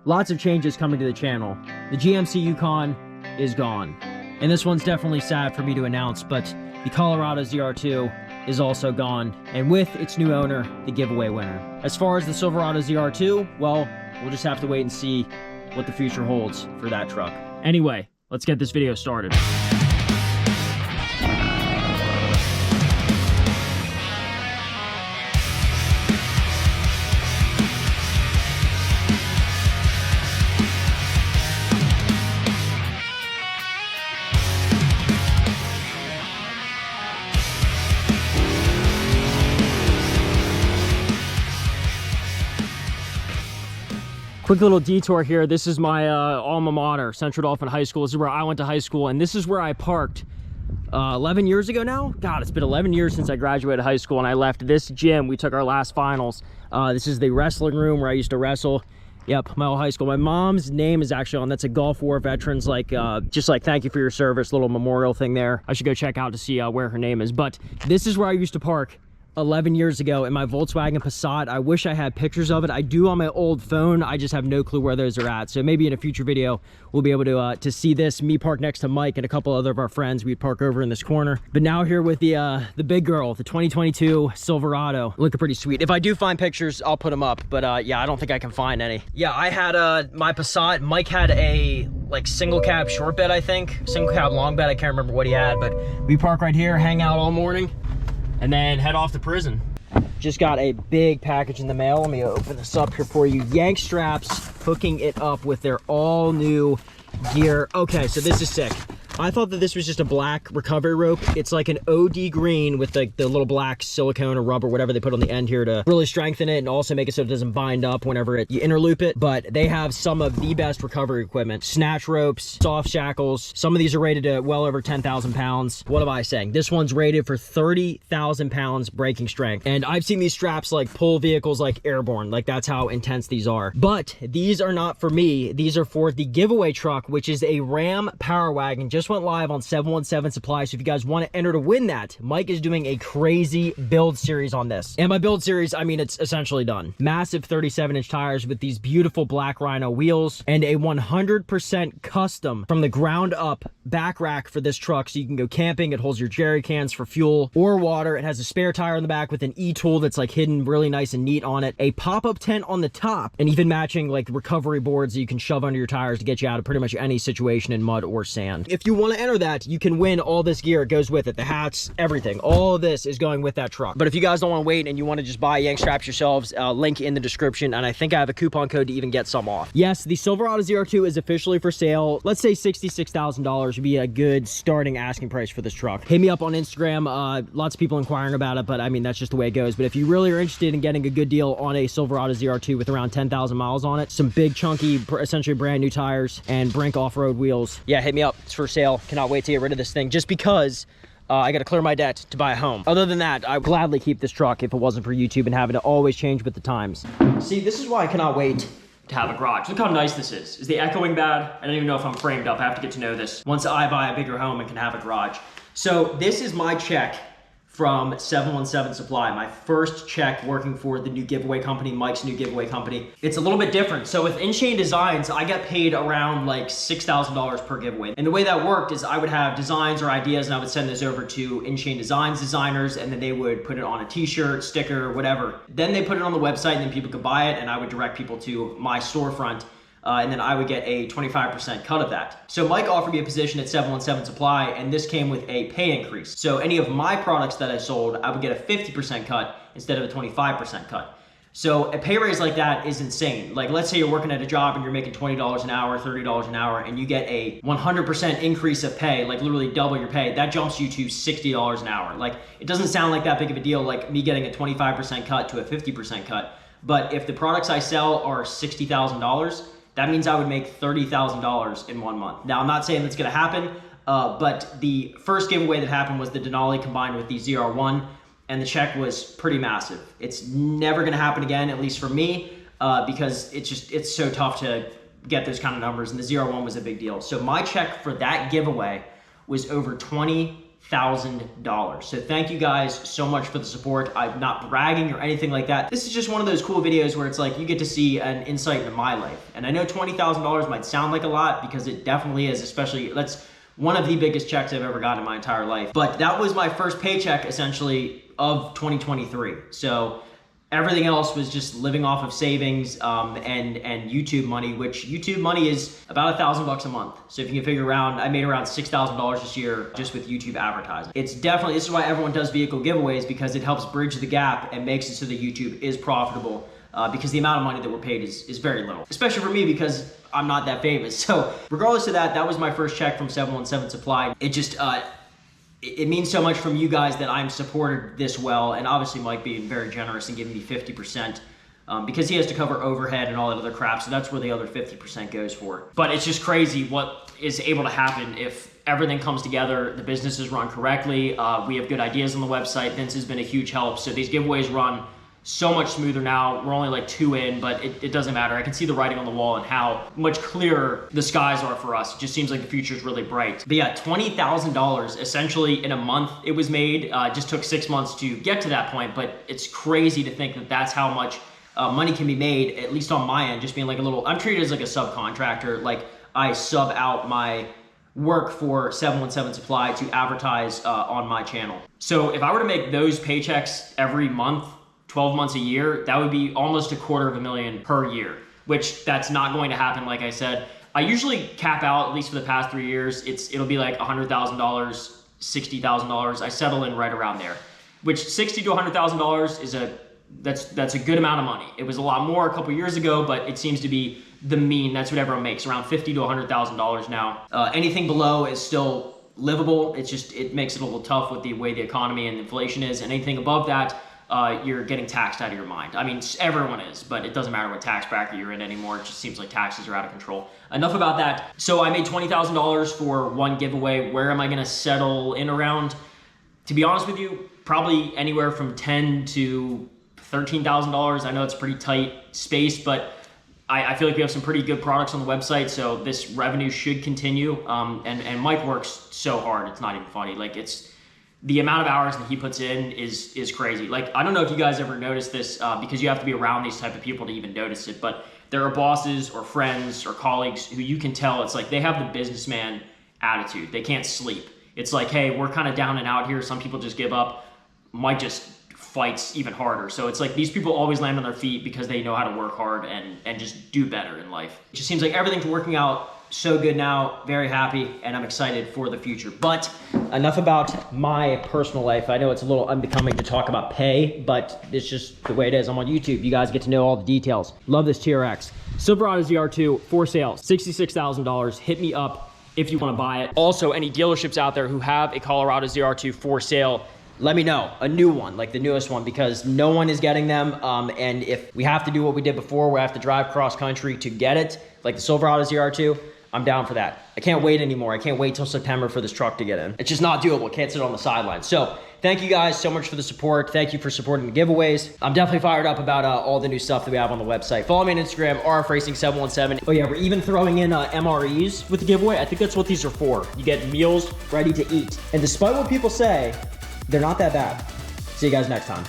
lots of changes coming to the channel. The GMC Yukon is gone. And this one's definitely sad for me to announce, but the Colorado ZR2 is also gone. And with its new owner, the giveaway winner. As far as the Silverado ZR2, well, we'll just have to wait and see what the future holds for that truck. Anyway, let's get this video started. Quick little detour here. This is my alma mater, Central Dolphin High School. This is where I went to high school, and this is where I parked 11 years ago now. God, it's been 11 years since I graduated high school, and I left this gym. We took our last finals. This is the wrestling room where I used to wrestle. Yep, my old high school. My mom's name is actually on. That's a Gulf War veterans, like just like thank you for your service, little memorial thing there. I should go check out to see where her name is. But this is where I used to park 11 years ago in my Volkswagen Passat. I wish I had pictures of it. I do on my old phone. I just have no clue where those are at. So maybe in a future video, we'll be able to see this. Me park next to Mike and a couple other of our friends. We'd park over in this corner. But now here with the big girl, the 2022 Silverado. Looking pretty sweet. If I do find pictures, I'll put them up. But yeah, I don't think I can find any. Yeah, I had my Passat. Mike had a like single cab short bed, I think. Single cab long bed. I can't remember what he had. But we park right here, hang out all morning, and then head off to prison. Just got a big package in the mail. Let me open this up here for you. Yank Straps hooking it up with their all new gear. Okay, so this is sick. I thought that this was just a black recovery rope. It's like an OD green with like the little black silicone or rubber, whatever they put on the end here to really strengthen it and also make it so it doesn't bind up whenever you interloop it. But they have some of the best recovery equipment. Snatch ropes, soft shackles. Some of these are rated to well over 10,000 pounds. What am I saying? This one's rated for 30,000 pounds braking strength. And I've seen these straps like pull vehicles like airborne. Like that's how intense these are. But these are not for me. These are for the giveaway truck, which is a Ram Power Wagon. Just went live on 717 Supply, so if you guys want to enter to win that, Mike is doing a crazy build series on this. And by build series, I mean it's essentially done. Massive 37-inch tires with these beautiful black Rhino wheels and a 100% custom from the ground up back rack for this truck, so you can go camping. It holds your jerry cans for fuel or water. It has a spare tire in the back with an e-tool that's like hidden really nice and neat on it, a pop-up tent on the top, and even matching like recovery boards that you can shove under your tires to get you out of pretty much any situation in mud or sand. If you want to enter that, you can win all this gear. It goes with it, the hats, everything. All of this is going with that truck. But if you guys don't want to wait and you want to just buy Yank Straps yourselves, link in the description, and I think I have a coupon code to even get some off. Yes, the Silverado ZR2 is officially for sale. Let's say $66,000 would be a good starting asking price for this truck. Hit me up on Instagram. Lots of people inquiring about it, but I mean that's just the way it goes. But if you really are interested in getting a good deal on a Silverado ZR2 with around 10,000 miles on it, some big chunky essentially brand new tires and Brink off-road wheels, yeah, hit me up. It's for sale. Cannot wait to get rid of this thing just because I got to clear my debt to buy a home. Other than that, I would gladly keep this truck if it wasn't for YouTube and having to always change with the times. See, this is why I cannot wait to have a garage. Look how nice this is. Is the echoing bad? I don't even know if I'm framed up. I have to get to know this once I buy a bigger home and can have a garage. So this is my check from 717 Supply, my first check working for the new giveaway company, Mike's new giveaway company. It's a little bit different. So with InChain Designs, I get paid around like $6,000 per giveaway. And the way that worked is I would have designs or ideas and I would send those over to InChain Designs designers, and then they would put it on a t-shirt, sticker, whatever. Then they put it on the website and then people could buy it, and I would direct people to my storefront. And then I would get a 25% cut of that. So Mike offered me a position at 717 Supply, and this came with a pay increase. So any of my products that I sold, I would get a 50% cut instead of a 25% cut. So a pay raise like that is insane. Like let's say you're working at a job and you're making $20 an hour, $30 an hour, and you get a 100% increase of pay, like literally double your pay. That jumps you to $60 an hour. Like it doesn't sound like that big of a deal, like me getting a 25% cut to a 50% cut. But if the products I sell are $60,000, that means I would make $30,000 in 1 month. Now, I'm not saying that's gonna happen, but the first giveaway that happened was the Denali combined with the ZR1, and the check was pretty massive. It's never gonna happen again, at least for me, because it's so tough to get those kind of numbers, and the ZR1 was a big deal. So my check for that giveaway was over $20,000. $20,000. So thank you guys so much for the support. I'm not bragging or anything like that. This is just one of those cool videos where it's like you get to see an insight into my life. And I know $20,000 might sound like a lot, because it definitely is, especially that's one of the biggest checks I've ever gotten in my entire life. But that was my first paycheck essentially of 2023. So everything else was just living off of savings and YouTube money, which YouTube money is about $1,000 a month. So if you can figure around, I made around $6,000 this year just with YouTube advertising. It's definitely, this is why everyone does vehicle giveaways, because it helps bridge the gap and makes it so that YouTube is profitable, because the amount of money that we're paid is very little, especially for me because I'm not that famous. So regardless of that, that was my first check from 717 Supply. It just, it means so much from you guys that I'm supported this well, and obviously Mike being very generous and giving me 50%, because he has to cover overhead and all that other crap, so that's where the other 50% goes for. But it's just crazy what is able to happen if everything comes together, the business is run correctly, we have good ideas on the website. Vince has been a huge help, so these giveaways run so much smoother now. We're only like 2 in, but it doesn't matter. I can see the writing on the wall and how much clearer the skies are for us. It just seems like the future is really bright. But yeah, $20,000 essentially in a month it was made. It just took 6 months to get to that point, but it's crazy to think that that's how much money can be made, at least on my end, just being like a little, I'm treated as like a subcontractor. Like I sub out my work for 717 Supply to advertise on my channel. So if I were to make those paychecks every month, 12 months a year, that would be almost $250,000 per year, which that's not going to happen. Like I said, I usually cap out, at least for the past 3 years, it'll be like $100,000, $60,000. I settle in right around there, which $60,000 to $100,000 is that's a good amount of money. It was a lot more a couple years ago, but it seems to be the mean. That's what everyone makes, around $50,000 to $100,000 now. Anything below is still livable. It's just, it makes it a little tough with the way the economy and inflation is. And anything above that, you're getting taxed out of your mind. I mean, everyone is, but it doesn't matter what tax bracket you're in anymore. It just seems like taxes are out of control. Enough about that. So I made $20,000 for one giveaway. Where am I gonna settle in around? To be honest with you, probably anywhere from $10,000 to $13,000. I know it's a pretty tight space, but I feel like we have some pretty good products on the website, so this revenue should continue. And Mike works so hard, it's not even funny. Like, the amount of hours that he puts in is crazy. Like, I don't know if you guys ever noticed this, because you have to be around these type of people to even notice it, but there are bosses or friends or colleagues who you can tell it's like they have the businessman attitude. They can't sleep. It's like, hey, we're kind of down and out here. Some people just give up. Mike just fights even harder. So it's like these people always land on their feet because they know how to work hard and just do better in life. It just seems like everything's working out so good now. Very happy, and I'm excited for the future. But enough about my personal life. I know it's a little unbecoming to talk about pay, but it's just the way it is. I'm on YouTube. You guys get to know all the details. Love this TRX. Silverado ZR2 for sale, $66,000. Hit me up if you want to buy it. Also, any dealerships out there who have a Colorado ZR2 for sale, let me know, a new one, like the newest one, because no one is getting them. And if we have to do what we did before, we have to drive cross country to get it, like the Silverado ZR2, I'm down for that. I can't wait anymore. I can't wait till September for this truck to get in. It's just not doable. Can't sit on the sidelines. So thank you guys so much for the support. Thank you for supporting the giveaways. I'm definitely fired up about all the new stuff that we have on the website. Follow me on Instagram, RFRacing717. Oh yeah, we're even throwing in MREs with the giveaway. I think that's what these are for. You get meals ready to eat. And despite what people say, they're not that bad. See you guys next time.